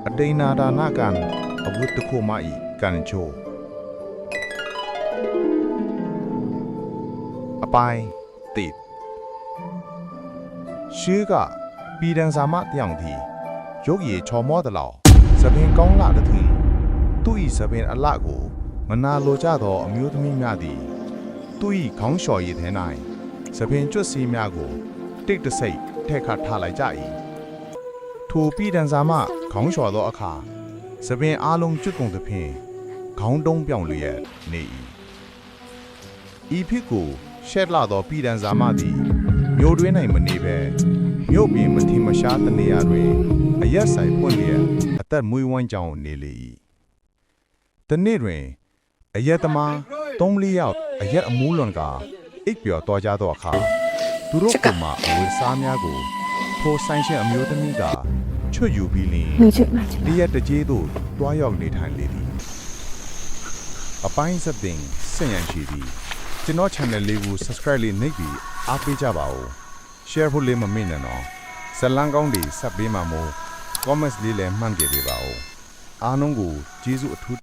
အတိန်နာဒါနာကန်အဝတ်တခုမဤကန်ချိုအပိုင်းတိရှိကပြည်တန်စာမတယောင်သည်ရုပ်ရည်ချော်မောတလောသပင်ကောင်းလာသည်သူဤသပင်အလကိုမနာလိုကြသောအမျိုးသမီးများသည်သူဤခေါင်းလျှော်ရည်ထဲ၌သပင်ကျွတ်စည်းများကိုတိတ်တဆိတ်ထက်ခါထားလိုက်ကြ၏ထိုပြည်တန်စာမခေါင်းလျှော်သောအခါသပင်အားလုံးကျွတ်ကုန်သဖြင့်ခေါင်းတုံးပြောင်လျက်နေ၏ဤဖြစ်ကိုရှက်လာသောပြည်တန်စာမသည်မြို့တွင်း၌မနေဘဲမြို့ပြင်မထင်မရှားတနေရာတွင်အရက်ဆိုင်ပွင့်လျက်အသက်မွေးဝမ်းကြောင်းနေလေ၏တနေ့တွင်အရက်သမား3-4ယောက်အရက်အမူးလွန်ကာအိပ်ပျော်တော်ကြသောအခါသူတို့ကမှအဝတ်စားများကိုထိုဆိုင်ရှင်အမျိုးသမီးကချွတ်ယူပြီးလျှင်တရက်တကြေးသို့တွားရောက်နေထိုင်လေသည်အပိုင်းစတင်ဆင်ရန်ရှိသည်ကျွန်တော် channel လေးကို subscribe လေးနှိပ်ပြီးအားပေးကြပါဦး share ဖို့လေးမမေ့နဲ့နော်ဇလန်းကောင်းတွေဆက်ပေးမှာမို့ comments လေးလည်းမှန်ကြပေးပါဦးအားလုံးကိုကျေးဇူးအထူးတင်